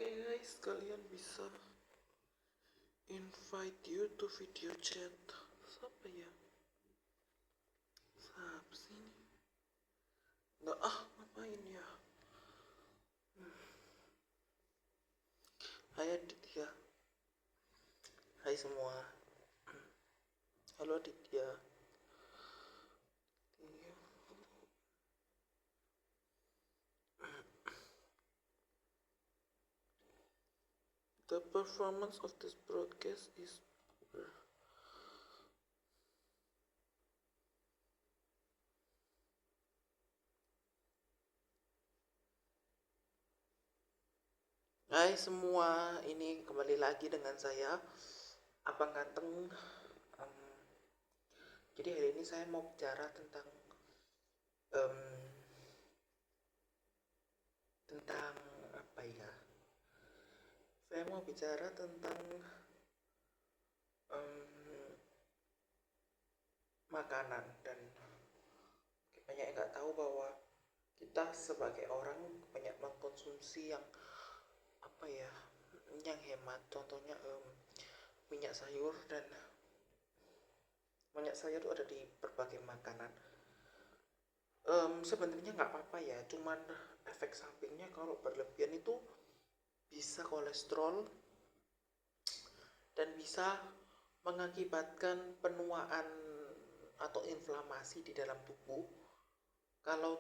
Oke guys, kalian bisa invite you to video chat. Siapa ya? Siapa sih ini? Nggak, ngapain ya? Hai Aditya. Hai semua. Halo Aditya. The performance of this broadcast is poor. Hai semua, ini kembali lagi dengan saya Abang Ganteng. Jadi hari ini saya mau bicara tentang apa ya? Saya mau bicara tentang makanan, dan banyak yang nggak tahu bahwa kita sebagai orang banyak mengkonsumsi yang hemat. Contohnya minyak sayur, dan minyak sayur itu ada di berbagai makanan. Sebenarnya nggak apa-apa ya, cuman efek sampingnya kalau berlebihan itu bisa kolesterol dan bisa mengakibatkan penuaan atau inflamasi di dalam tubuh kalau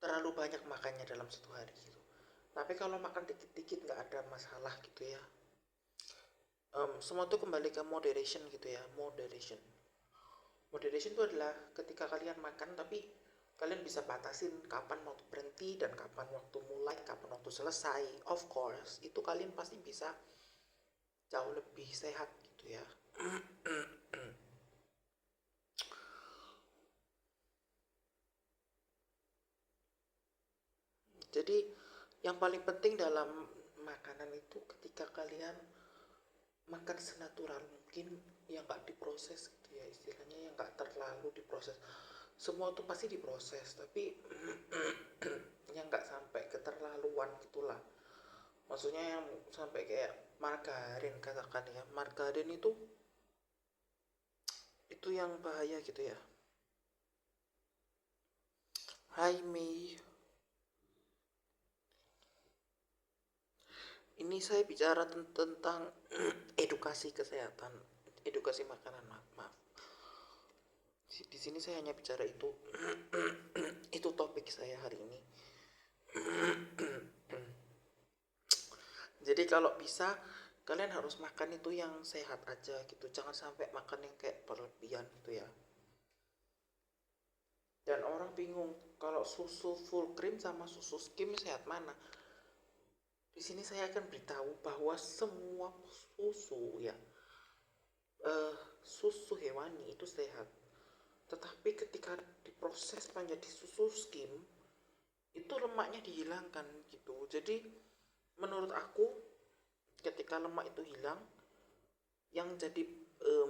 terlalu banyak makannya dalam satu hari gitu. Tapi kalau makan dikit-dikit nggak ada masalah gitu ya. Semua itu kembali ke moderation gitu ya. Moderation itu adalah ketika kalian makan tapi kalian bisa batasin kapan waktu berhenti dan kapan waktu mulai, kapan waktu selesai. Of course, itu kalian pasti bisa jauh lebih sehat gitu ya. Jadi yang paling penting dalam makanan itu ketika kalian makan senatural mungkin, yang nggak diproses gitu ya, istilahnya yang nggak terlalu diproses. Semua tuh pasti diproses, tapi yang nggak sampai keterlaluan gitulah. Maksudnya yang sampai kayak margarin, katakan ya, margarin itu yang bahaya gitu ya. Hai Mei, ini saya bicara tentang edukasi kesehatan, edukasi makanan. Maaf. Di sini saya hanya bicara itu. Itu topik saya hari ini. Jadi kalau bisa kalian harus makan itu yang sehat aja gitu, jangan sampai makan yang kayak berlebihan gitu ya. Dan orang bingung kalau susu full cream sama susu skim sehat mana. Di sini saya akan beritahu bahwa semua susu ya, susu hewani itu sehat. Tetapi ketika diproses menjadi susu skim, itu lemaknya dihilangkan gitu. Jadi menurut aku ketika lemak itu hilang, yang jadi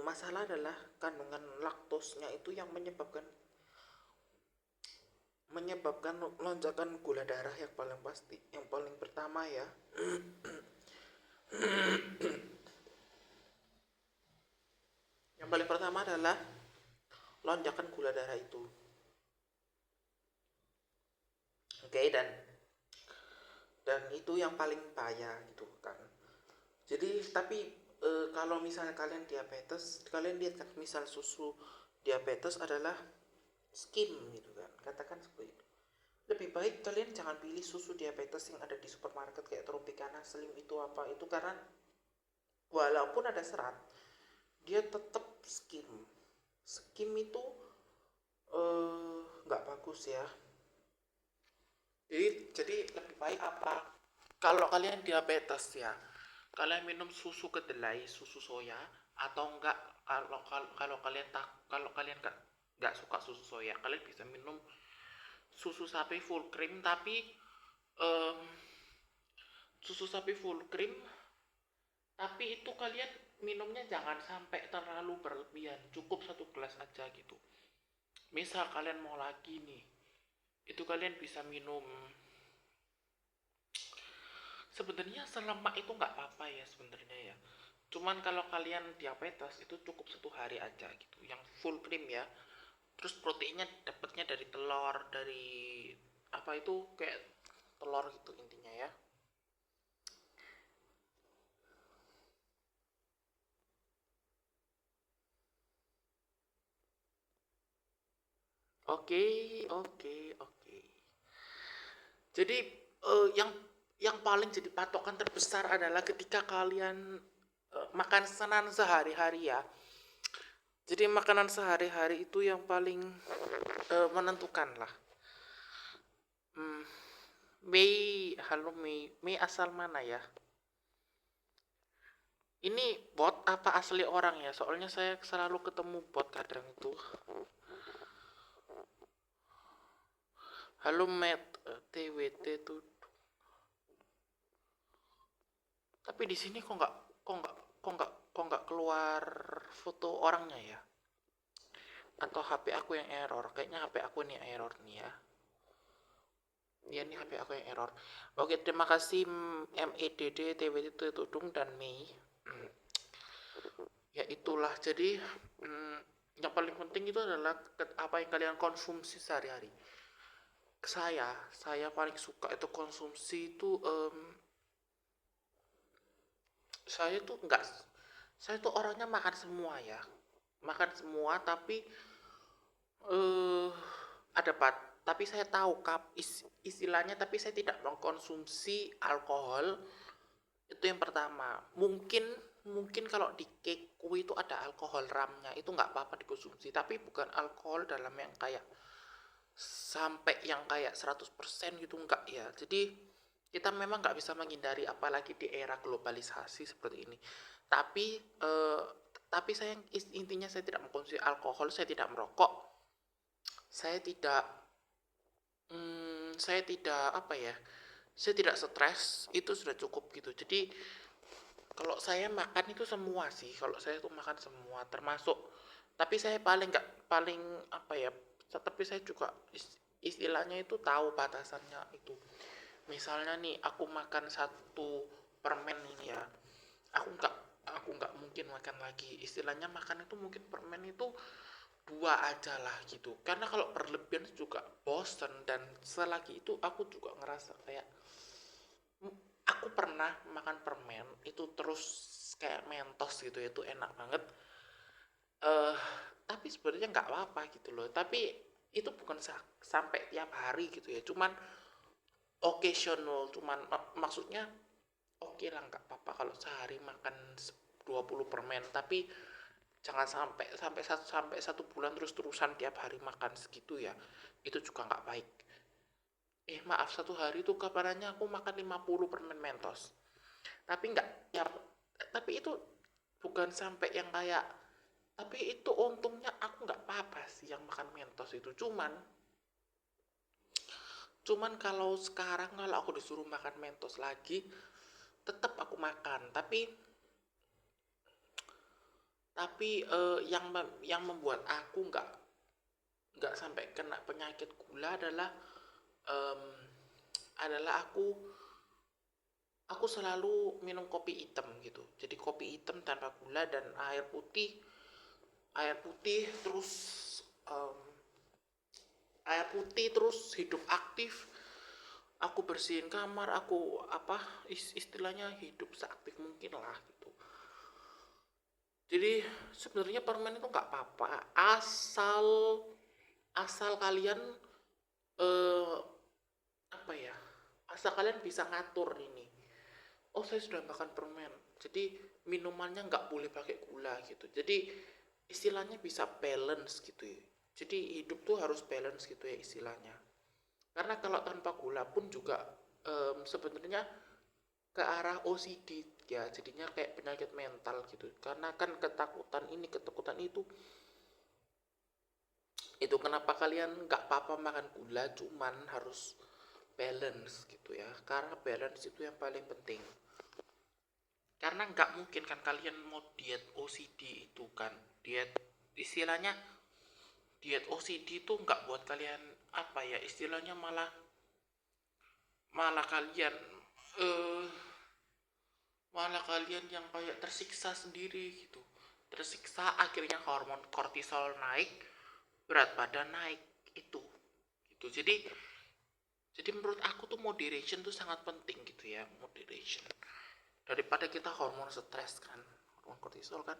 masalah adalah kandungan laktosnya itu yang menyebabkan lonjakan gula darah yang paling pasti, yang paling pertama ya. Yang paling pertama adalah lonjakan gula darah itu. Oke, dan itu yang paling bahaya gitu kan. Jadi tapi kalau misalnya kalian diabetes, kalian lihat kan, misal susu diabetes adalah skim gitu kan, katakan seperti itu. Lebih baik kalian jangan pilih susu diabetes yang ada di supermarket kayak Tropicana Slim itu apa itu, karena walaupun ada serat, dia tetap skim. Skim itu nggak bagus ya. Jadi lebih baik apa? Kalau kalian diabetes ya, kalian minum susu kedelai, susu soya, atau enggak kalau kalian nggak suka susu soya, kalian bisa minum susu sapi full cream. Tapi susu sapi full cream, tapi itu kalian minumnya jangan sampai terlalu berlebihan, cukup 1 gelas aja gitu. Misal kalian mau lagi nih, itu kalian bisa minum sebenarnya selemak itu nggak apa-apa ya sebenarnya ya. Cuman kalau kalian diabetes itu cukup 1 hari aja gitu, yang full cream ya. Terus proteinnya dapatnya dari telur, dari apa itu kayak telur gitu intinya ya. Oke, oke, oke. Jadi yang paling jadi patokan terbesar adalah ketika kalian makan senan sehari-hari ya. Jadi makanan sehari-hari itu yang paling menentukan lah. Hmm, Mei, halo Mei, Mei asal mana ya? Ini bot apa asli orang ya? Soalnya saya selalu ketemu bot kadang itu. Halo Matt, TWT tuh. Tapi di sini kok nggak keluar foto orangnya ya? Atau HP aku yang error? Kayaknya HP aku nih error nih ya. Iya nih HP aku yang error. Oke, terima kasih MEDD, TWT Tudung dan Mei. Ya itulah, jadi yang paling penting itu adalah apa yang kalian konsumsi sehari-hari. Saya paling suka itu konsumsi itu saya tuh enggak, saya tuh orangnya makan semua ya, makan semua tapi eh ada tapi saya tahu istilahnya, tapi saya tidak mengkonsumsi alkohol. Itu yang pertama. Mungkin kalau di cake kue itu ada alkohol ramnya, itu nggak apa-apa dikonsumsi, tapi bukan alkohol dalam yang kayak sampai yang kayak 100% gitu, enggak ya. Jadi kita memang nggak bisa menghindari, apalagi di era globalisasi seperti ini. Tapi tapi saya intinya saya tidak mengkonsumsi alkohol, saya tidak merokok, saya tidak saya tidak apa ya, saya tidak stres, itu sudah cukup gitu. Jadi kalau saya makan itu semua sih, kalau saya tuh makan semua termasuk, tapi saya paling apa ya, tapi saya juga istilahnya itu tahu batasannya itu. Misalnya nih aku makan satu permen ini ya, aku nggak mungkin makan lagi. Istilahnya makan itu mungkin permen itu 2 aja lah gitu, karena kalau berlebihan juga bosen. Dan selagi itu aku juga ngerasa kayak aku pernah makan permen itu terus kayak mentos gitu ya, itu enak banget. eh tapi sebenarnya nggak apa-apa gitu loh, tapi itu bukan sampai tiap hari gitu ya, cuman occasional, cuman maksudnya oke lah, nggak apa-apa kalau sehari makan 20 permen, tapi jangan sampai 1 bulan terus-terusan tiap hari makan segitu ya, itu juga nggak baik. Maaf, 1 hari itu kabarannya aku makan 50 permen mentos, tapi nggak ya, tapi itu bukan sampai yang kayak, tapi itu untungnya aku nggak apa-apa sih yang makan mentos itu. Cuman kalau sekarang kalau aku disuruh makan mentos lagi, tetap aku makan, tapi yang membuat aku nggak sampai kena penyakit gula adalah em, aku selalu minum kopi hitam gitu. Jadi kopi hitam tanpa gula dan terus em, air putih terus hidup aktif. Aku bersihin kamar, aku apa istilahnya hidup seaktif mungkin lah gitu. Jadi sebenarnya permen itu nggak apa-apa, asal asal kalian eh apa ya, asal kalian bisa ngatur ini. Oh, saya sudah makan permen, jadi minumannya nggak boleh pakai gula gitu. Jadi istilahnya bisa balance gitu ya. Jadi hidup tuh harus balance gitu ya istilahnya. Karena kalau tanpa gula pun juga sebenarnya ke arah OCD ya, jadinya kayak penyakit mental gitu. Karena kan ketakutan ini, ketakutan itu kenapa kalian nggak apa-apa makan gula, cuman harus balance gitu ya, karena balance itu yang paling penting. Karena nggak mungkin kan kalian mau diet OCD itu kan, diet istilahnya diet OCD itu nggak buat kalian apa ya istilahnya, malah malah kalian malah kalian yang kayak tersiksa sendiri gitu, tersiksa akhirnya hormon kortisol naik, berat badan naik itu gitu. Jadi menurut aku tuh moderation tuh sangat penting gitu ya, moderation, daripada kita hormon stres kan, hormon kortisol kan